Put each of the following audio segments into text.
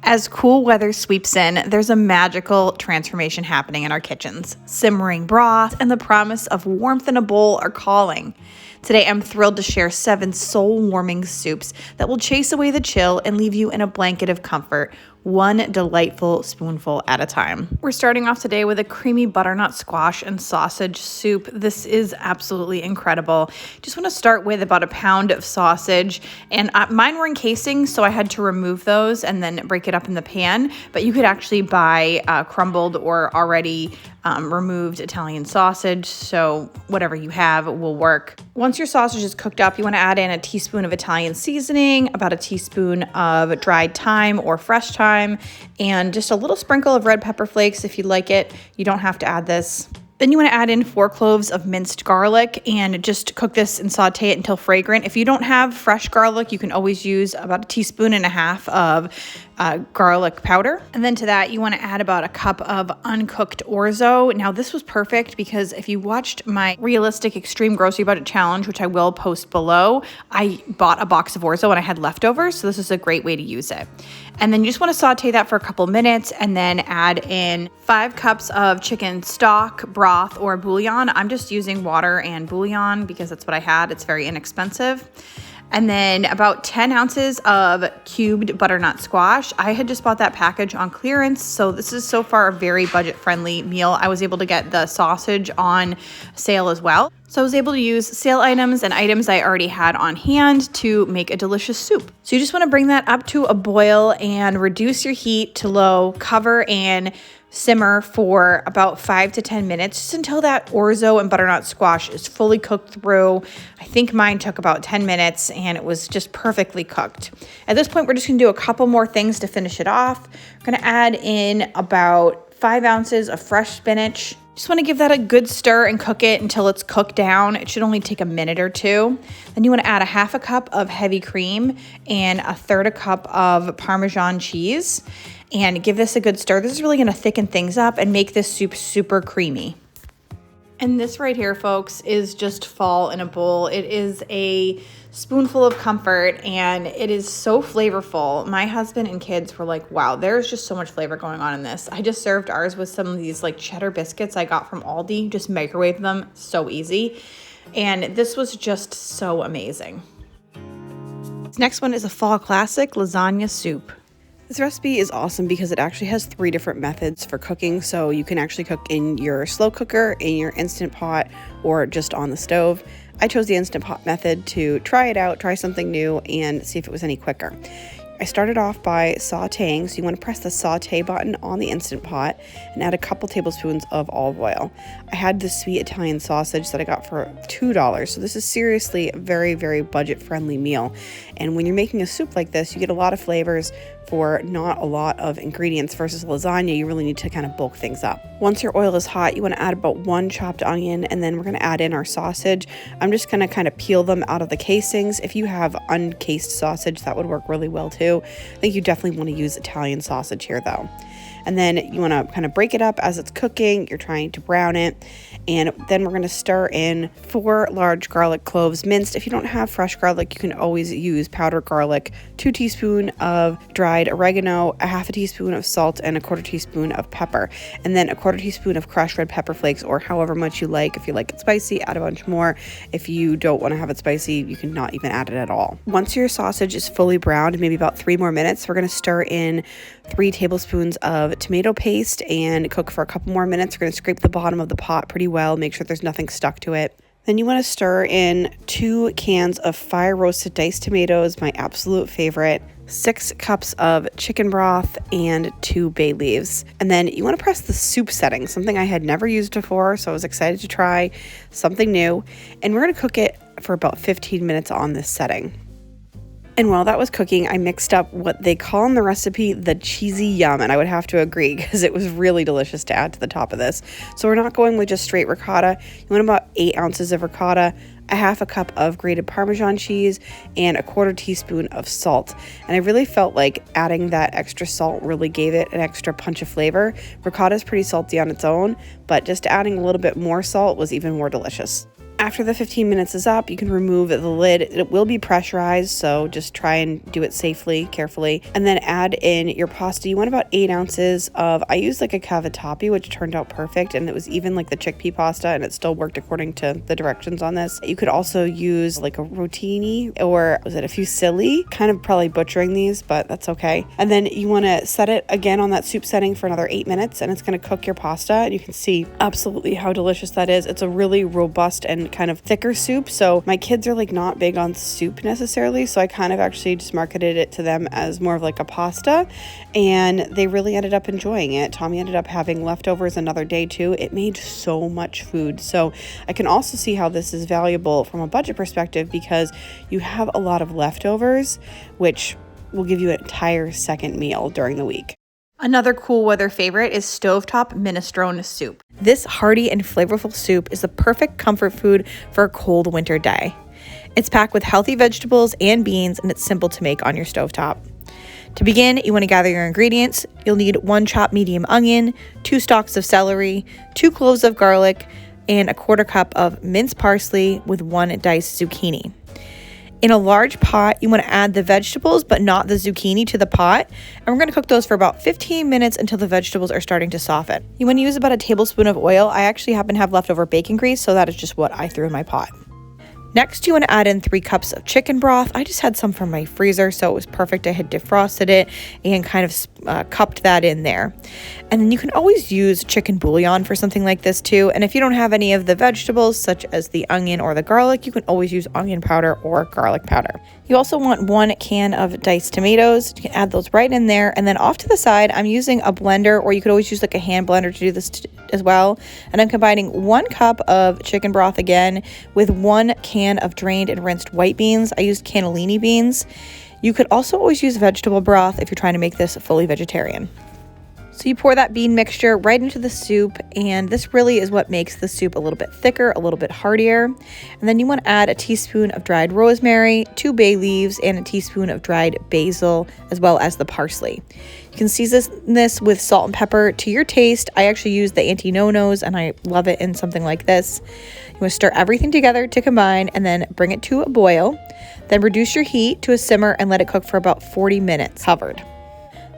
As cool weather sweeps in, there's a magical transformation happening in our kitchens. Simmering broth and the promise of warmth in a bowl are calling. Today, I'm thrilled to share 7 soul-warming soups that will chase away the chill and leave you in a blanket of comfort, one delightful spoonful at a time. We're starting off today with a creamy butternut squash and sausage soup. This is absolutely incredible. Just want to start with about a pound of sausage, and mine were in casings, so I had to remove those and then break it up in the pan, but you could actually buy crumbled or already removed Italian sausage, so whatever you have will work. Once your sausage is cooked up, you want to add in a teaspoon of Italian seasoning, about a teaspoon of dried thyme or fresh thyme, and just a little sprinkle of red pepper flakes if you like it. You don't have to add this. Then you want to add in 4 cloves of minced garlic and just cook this and saute it until fragrant. If you don't have fresh garlic, you can always use about 1.5 teaspoons of garlic powder. And then to that, you want to add about a cup of uncooked orzo. Now this was perfect because if you watched my realistic extreme grocery budget challenge, which I will post below, I bought a box of orzo and I had leftovers. So this is a great way to use it. And then you just want to saute that for a couple minutes and then add in 5 cups of chicken stock, broth, or bouillon. I'm just using water and bouillon because that's what I had. It's very inexpensive. And then about 10 ounces of cubed butternut squash. I had just bought that package on clearance, so this is so far a very budget-friendly meal. I was able to get the sausage on sale as well. So I was able to use sale items and items I already had on hand to make a delicious soup. So you just want to bring that up to a boil and reduce your heat to low, cover and simmer for about 5 to 10 minutes, just until that orzo and butternut squash is fully cooked through. I think mine took about 10 minutes and it was just perfectly cooked. At this point, we're just gonna do a couple more things to finish it off. We're gonna add in about 5 ounces of fresh spinach. Just want to give that a good stir and cook it until it's cooked down. It should only take a minute or two. Then you want to add a 1/2 cup of heavy cream and 1/3 cup of Parmesan cheese and give this a good stir. This is really going to thicken things up and make this soup super creamy. And this right here, folks, is just fall in a bowl. It is a spoonful of comfort and it is so flavorful. My husband and kids were like, wow, there's just so much flavor going on in this. I just served ours with some of these like cheddar biscuits I got from Aldi, just microwave them, so easy. And this was just so amazing. This next one is a fall classic, lasagna soup. This recipe is awesome because it actually has 3 different methods for cooking. So you can actually cook in your slow cooker, in your Instant Pot, or just on the stove. I chose the Instant Pot method to try it out, try something new, and see if it was any quicker. I started off by sauteing, so you want to press the saute button on the Instant Pot and add a couple tablespoons of olive oil. I had this sweet Italian sausage that I got for $2, so this is seriously a very, very budget-friendly meal. And when you're making a soup like this, you get a lot of flavors for not a lot of ingredients versus lasagna. You really need to kind of bulk things up. Once your oil is hot, you want to add about 1 chopped onion, and then we're going to add in our sausage. I'm just going to kind of peel them out of the casings. If you have uncased sausage, that would work really well too. I think you definitely want to use Italian sausage here though. And then you want to kind of break it up as it's cooking. You're trying to brown it. And then we're going to stir in 4 large garlic cloves minced. If you don't have fresh garlic, you can always use powdered garlic, 2 teaspoons of dried oregano, a 1/2 teaspoon of salt, and a 1/4 teaspoon of pepper. And then a 1/4 teaspoon of crushed red pepper flakes, or however much you like. If you like it spicy, add a bunch more. If you don't want to have it spicy, you can not even add it at all. Once your sausage is fully browned, maybe about 3 more minutes, we're going to stir in 3 tablespoons of tomato paste and cook for a couple more minutes. We're going to scrape the bottom of the pot pretty well, make sure there's nothing stuck to it. Then you want to stir in 2 cans of fire roasted diced tomatoes, my absolute favorite, 6 cups of chicken broth, and 2 bay leaves. And then you want to press the soup setting, something I had never used before, so I was excited to try something new. And we're going to cook it for about 15 minutes on this setting. And while that was cooking, I mixed up what they call in the recipe the cheesy yum, and I would have to agree because it was really delicious to add to the top of this. So we're not going with just straight ricotta. You want about 8 ounces of ricotta, a 1/2 cup of grated Parmesan cheese, and a 1/4 teaspoon of salt. And I really felt like adding that extra salt really gave it an extra punch of flavor. Ricotta is pretty salty on its own, but just adding a little bit more salt was even more delicious. After the 15 minutes is up, you can remove the lid. It will be pressurized, so just try and do it safely, carefully. And then add in your pasta. You want about 8 ounces of, I used like a cavatappi, which turned out perfect, and it was even like the chickpea pasta, and it still worked according to the directions on this. You could also use like a rotini, or was it a fusilli? Kind of probably butchering these, but that's okay. And then you want to set it again on that soup setting for another 8 minutes, and it's going to cook your pasta. And you can see absolutely how delicious that is. It's a really robust and kind of thicker soup, so my kids are like not big on soup necessarily, so I kind of actually just marketed it to them as more of like a pasta, and they really ended up enjoying it. Tommy ended up having leftovers another day too. It made so much food, so I can also see how this is valuable from a budget perspective, because you have a lot of leftovers, which will give you an entire second meal during the week. Another cool weather favorite is stovetop minestrone soup. This hearty and flavorful soup is the perfect comfort food for a cold winter day. It's packed with healthy vegetables and beans, and it's simple to make on your stovetop. To begin, you want to gather your ingredients. You'll need 1 chopped medium onion, 2 stalks of celery, 2 cloves of garlic, and a 1/4 cup of minced parsley with 1 diced zucchini. In a large pot, you want to add the vegetables, but not the zucchini, to the pot. And we're going to cook those for about 15 minutes until the vegetables are starting to soften. You want to use about a tablespoon of oil. I actually happen to have leftover bacon grease, so that is just what I threw in my pot. Next, you want to add in 3 cups of chicken broth. I just had some from my freezer, so it was perfect. I had defrosted it and kind of cupped that in there. And then you can always use chicken bouillon for something like this too. And if you don't have any of the vegetables, such as the onion or the garlic, you can always use onion powder or garlic powder. You also want 1 can of diced tomatoes. You can add those right in there. And then off to the side, I'm using a blender, or you could always use like a hand blender to do this as well. And I'm combining 1 cup of chicken broth again with 1 can of drained and rinsed white beans. I used cannellini beans. You could also always use vegetable broth if you're trying to make this fully vegetarian. So you pour that bean mixture right into the soup, and this really is what makes the soup a little bit thicker, a little bit heartier. And then you want to add a teaspoon of dried rosemary, 2 bay leaves, and a teaspoon of dried basil, as well as the parsley. You can season this with salt and pepper to your taste. I actually use the anti-no-nos, and I love it in something like this. You want to stir everything together to combine, and then bring it to a boil. Then reduce your heat to a simmer and let it cook for about 40 minutes covered.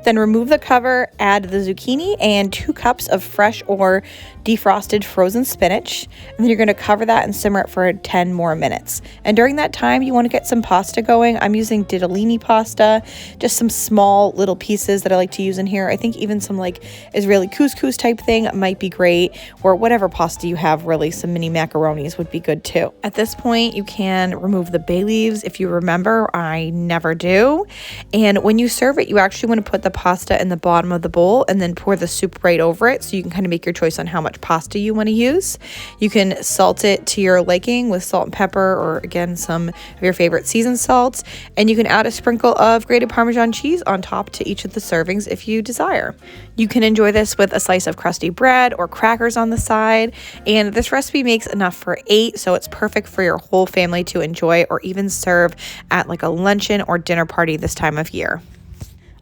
Then remove the cover, add the zucchini and 2 cups of fresh or defrosted frozen spinach. And then you're going to cover that and simmer it for 10 more minutes. And during that time, you want to get some pasta going. I'm using ditalini pasta, just some small little pieces that I like to use in here. I think even some like Israeli couscous type thing might be great, or whatever pasta you have, really. Some mini macaronis would be good too. At this point, you can remove the bay leaves. If you remember, I never do. And when you serve it, you actually want to put the pasta in the bottom of the bowl and then pour the soup right over it, so you can kind of make your choice on how much pasta you want to use. You can salt it to your liking with salt and pepper, or again, some of your favorite seasoned salts, and you can add a sprinkle of grated Parmesan cheese on top to each of the servings if you desire. You can enjoy this with a slice of crusty bread or crackers on the side, and this recipe makes enough for 8, so it's perfect for your whole family to enjoy, or even serve at like a luncheon or dinner party this time of year.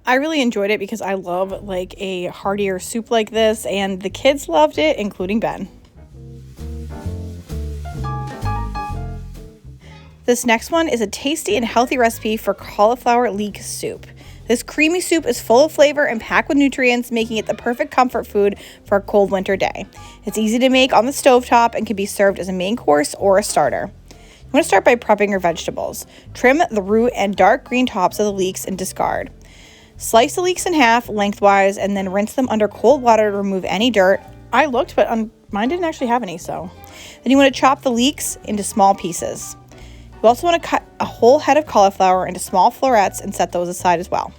I really enjoyed it because I love like a heartier soup like this, and the kids loved it, including Ben. This next one is a tasty and healthy recipe for cauliflower leek soup. This creamy soup is full of flavor and packed with nutrients, making it the perfect comfort food for a cold winter day. It's easy to make on the stovetop and can be served as a main course or a starter. You want to start by prepping your vegetables. Trim the root and dark green tops of the leeks and discard. Slice the leeks in half lengthwise and then rinse them under cold water to remove any dirt. I looked, but mine didn't actually have any, so. Then you want to chop the leeks into small pieces. You also want to cut a whole head of cauliflower into small florets and set those aside as well.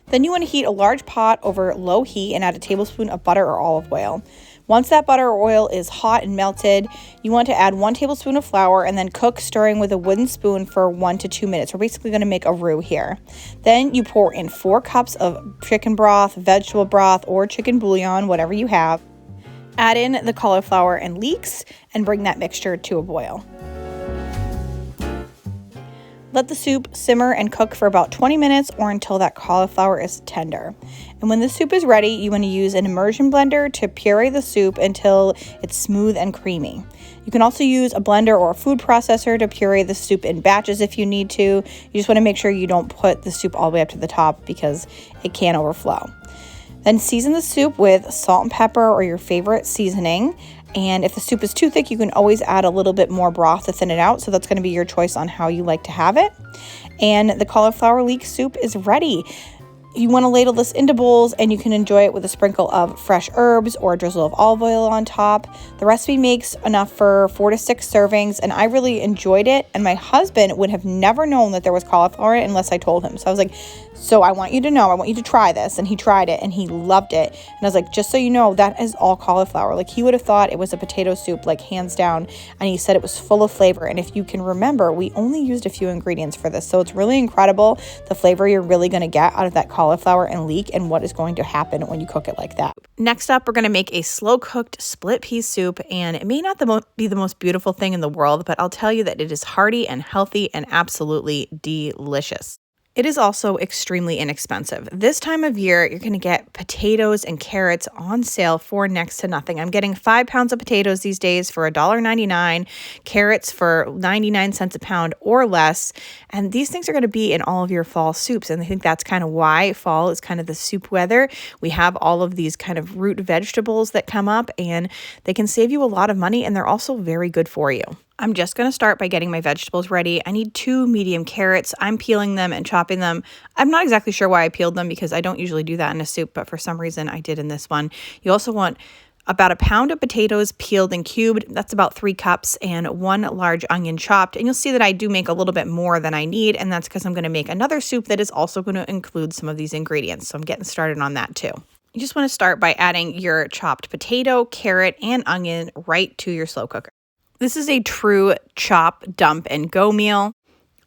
Then you want to heat a large pot over low heat and add a tablespoon of butter or olive oil. Once that butter or oil is hot and melted, you want to add 1 tablespoon of flour and then cook, stirring with a wooden spoon for 1 to 2 minutes. We're basically going to make a roux here. Then you pour in 4 cups of chicken broth, vegetable broth, or chicken bouillon, whatever you have. Add in the cauliflower and leeks and bring that mixture to a boil. Let the soup simmer and cook for about 20 minutes or until that cauliflower is tender. And when the soup is ready, you want to use an immersion blender to puree the soup until it's smooth and creamy. You can also use a blender or a food processor to puree the soup in batches if you need to. You just want to make sure you don't put the soup all the way up to the top because it can overflow. Then season the soup with salt and pepper or your favorite seasoning. And if the soup is too thick, you can always add a little bit more broth to thin it out. So that's going to be your choice on how you like to have it. And the cauliflower leek soup is ready. You want to ladle this into bowls and you can enjoy it with a sprinkle of fresh herbs or a drizzle of olive oil on top. The recipe makes enough for 4 to 6 servings and I really enjoyed it. And my husband would have never known that there was cauliflower in it unless I told him. So I was like, so I want you to know, I want you to try this. And he tried it and he loved it. And I was like, just so you know, that is all cauliflower. Like he would have thought it was a potato soup, like hands down. And he said it was full of flavor. And if you can remember, we only used a few ingredients for this. So it's really incredible the flavor you're really going to get out of that cauliflower and leek and what is going to happen when you cook it like that. Next up, we're going to make a slow cooked split pea soup. And it may not be the most beautiful thing in the world, but I'll tell you that it is hearty and healthy and absolutely delicious. It is also extremely inexpensive. This time of year, you're going to get potatoes and carrots on sale for next to nothing. I'm getting 5 pounds of potatoes these days for $1.99, carrots for 99 cents a pound or less. And these things are going to be in all of your fall soups. And I think that's kind of why fall is kind of the soup weather. We have all of these kind of root vegetables that come up and they can save you a lot of money and they're also very good for you. I'm just going to start by getting my vegetables ready. I need 2 medium carrots. I'm peeling them and chopping them. I'm not exactly sure why I peeled them because I don't usually do that in a soup, but for some reason I did in this one. You also want about a pound of potatoes peeled and cubed. That's about 3 cups and 1 large onion chopped. And you'll see that I do make a little bit more than I need. And that's because I'm going to make another soup that is also going to include some of these ingredients. So I'm getting started on that too. You just want to start by adding your chopped potato, carrot, and onion right to your slow cooker. This is a true chop, dump, and go meal.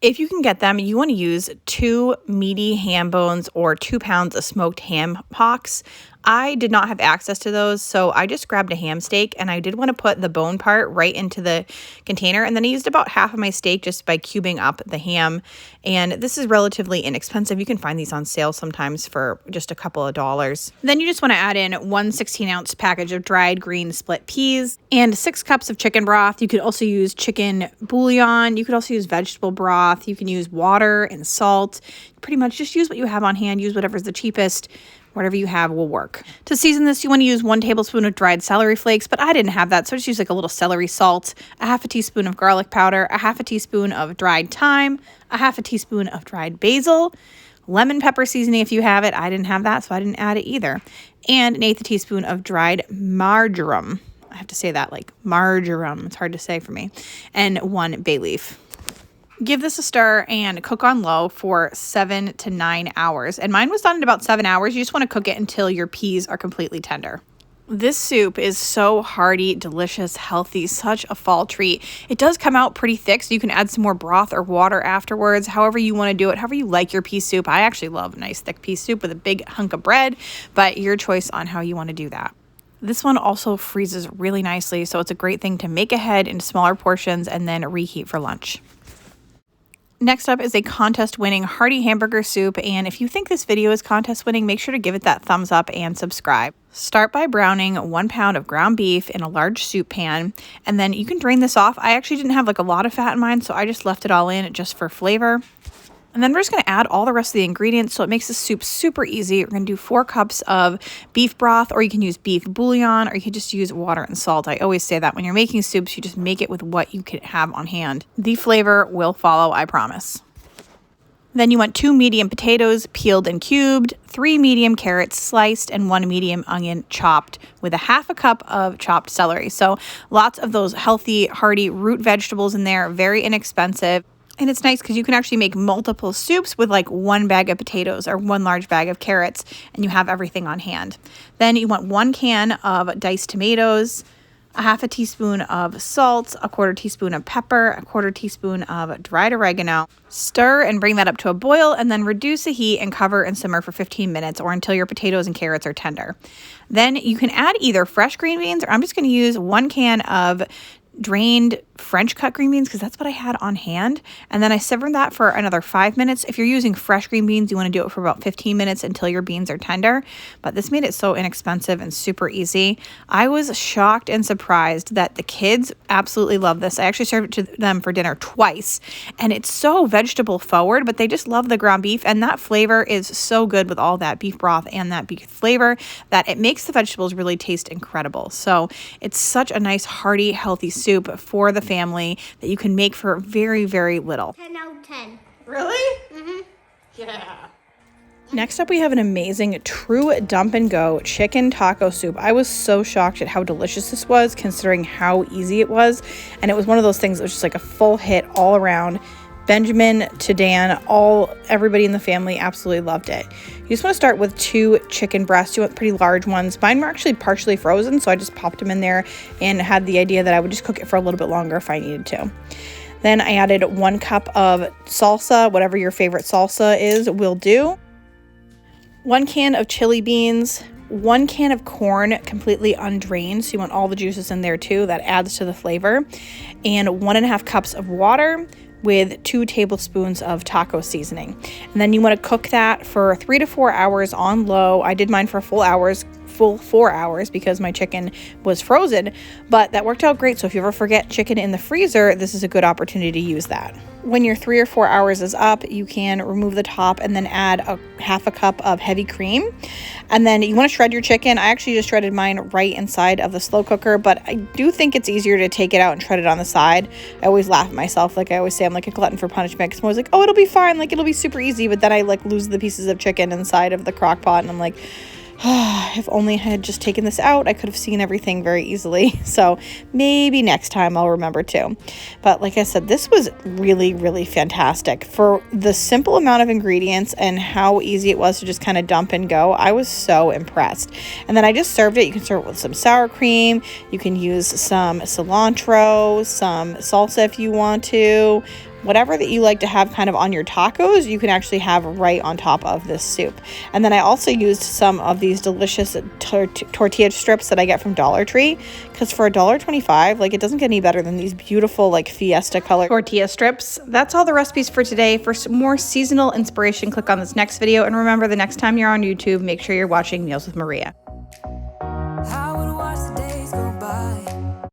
If you can get them, you want to use 2 meaty ham bones or 2 pounds of smoked ham hocks. I did not have access to those, so I just grabbed a ham steak, and I did want to put the bone part right into the container, and then I used about half of my steak just by cubing up the ham, and this is relatively inexpensive. You can find these on sale sometimes for just a couple of dollars. Then you just want to add in 1 16-ounce package of dried green split peas and 6 cups of chicken broth. You could also use chicken bouillon. You could also use vegetable broth. You can use water and salt. Pretty much just use what you have on hand. Use whatever's the cheapest. Whatever you have will work. To season this, you want to use 1 tablespoon of dried celery flakes, but I didn't have that, so I just use like a little celery salt, a half a teaspoon of garlic powder, a half a teaspoon of dried thyme, a half a teaspoon of dried basil, lemon pepper seasoning if you have it. I didn't have that, so I didn't add it either. And an eighth a teaspoon of dried marjoram. I have to say that like marjoram. It's hard to say for me. And 1 bay leaf. Give this a stir and cook on low for 7 to 9 hours. And mine was done in about 7 hours. You just want to cook it until your peas are completely tender. This soup is so hearty, delicious, healthy, such a fall treat. It does come out pretty thick, so you can add some more broth or water afterwards, however you want to do it, however you like your pea soup. I actually love a nice thick pea soup with a big hunk of bread, but your choice on how you want to do that. This one also freezes really nicely, so it's a great thing to make ahead in smaller portions and then reheat for lunch. Next up is a contest-winning Hearty hamburger soup, and if you think this video is contest-winning, make sure to give it that thumbs up and subscribe. Start by browning 1 pound of ground beef in a large soup pan, and then you can drain this off. I actually didn't have like a lot of fat in mine, so I just left it all in just for flavor. And then we're just going to add all the rest of the ingredients so it makes the soup super easy. We're going to do 4 cups of beef broth, or you can use beef bouillon, or you can just use water and salt. I always say that when you're making soups, you just make it with what you can have on hand. The flavor will follow, I promise. Then you want 2 medium potatoes peeled and cubed, 3 medium carrots sliced, and 1 medium onion chopped with a half a cup of chopped celery. So lots of those healthy, hearty root vegetables in there, very inexpensive. And it's nice because you can actually make multiple soups with like 1 bag of potatoes or 1 large bag of carrots, and you have everything on hand. Then you want 1 can of diced tomatoes, a half a teaspoon of salt, a 1/4 teaspoon of pepper, a 1/4 teaspoon of dried oregano. Stir and bring that up to a boil, and then reduce the heat and cover and simmer for 15 minutes or until your potatoes and carrots are tender. Then you can add either fresh green beans, or I'm just going to use 1 can of drained French cut green beans because that's what I had on hand. And then I simmered that for another 5 minutes. If you're using fresh green beans, you want to do it for about 15 minutes until your beans are tender. But this made it so inexpensive and super easy. I was shocked and surprised that the kids absolutely love this. I actually served it to them for dinner twice. And it's so vegetable forward, but they just love the ground beef. And that flavor is so good with all that beef broth and that beef flavor that it makes the vegetables really taste incredible. So it's such a nice, hearty, healthy soup for the family that you can make for very, very little. 10 out of 10. Really? Mm-hmm. Yeah. Next up, we have an amazing true dump and go chicken taco soup. I was so shocked at how delicious this was considering how easy it was. And it was one of those things that was just like a full hit all around. Benjamin to Dan, everybody in the family absolutely loved it. You just want to start with 2 chicken breasts. You want pretty large ones. Mine were actually partially frozen, so I just popped them in there and had the idea that I would just cook it for a little bit longer if I needed to. Then I added 1 cup of salsa, whatever your favorite salsa is will do. 1 can of chili beans, 1 can of corn completely undrained, so you want all the juices in there too. That adds to the flavor. And 1.5 cups of water with 2 tablespoons of taco seasoning. And then you want to cook that for 3 to 4 hours on low. I did mine for full 4 hours because my chicken was frozen, but that worked out great. So if you ever forget chicken in the freezer, this is a good opportunity to use that. When your 3 or 4 hours is up, you can remove the top and then add a 1/2 cup of heavy cream. And then you want to shred your chicken. I actually just shredded mine right inside of the slow cooker, but I do think it's easier to take it out and shred it on the side. I always laugh at myself. Like I always say, I'm like a glutton for punishment because I'm always like, oh, it'll be fine. Like it'll be super easy. But then I like lose the pieces of chicken inside of the crock pot and I'm like, if only I had just taken this out, I could have seen everything very easily. So maybe next time I'll remember to. But like I said, this was really, really fantastic. For the simple amount of ingredients and how easy it was to just kind of dump and go, I was so impressed. And then I just served it. You can serve it with some sour cream. You can use some cilantro, some salsa if you want to. Whatever that you like to have kind of on your tacos, you can actually have right on top of this soup. And then I also used some of these delicious tortilla strips that I get from Dollar Tree, because for $1.25, like it doesn't get any better than these beautiful like fiesta color tortilla strips. That's all the recipes for today. For some more seasonal inspiration, click on this next video. And remember, the next time you're on YouTube, make sure you're watching Meals with Maria.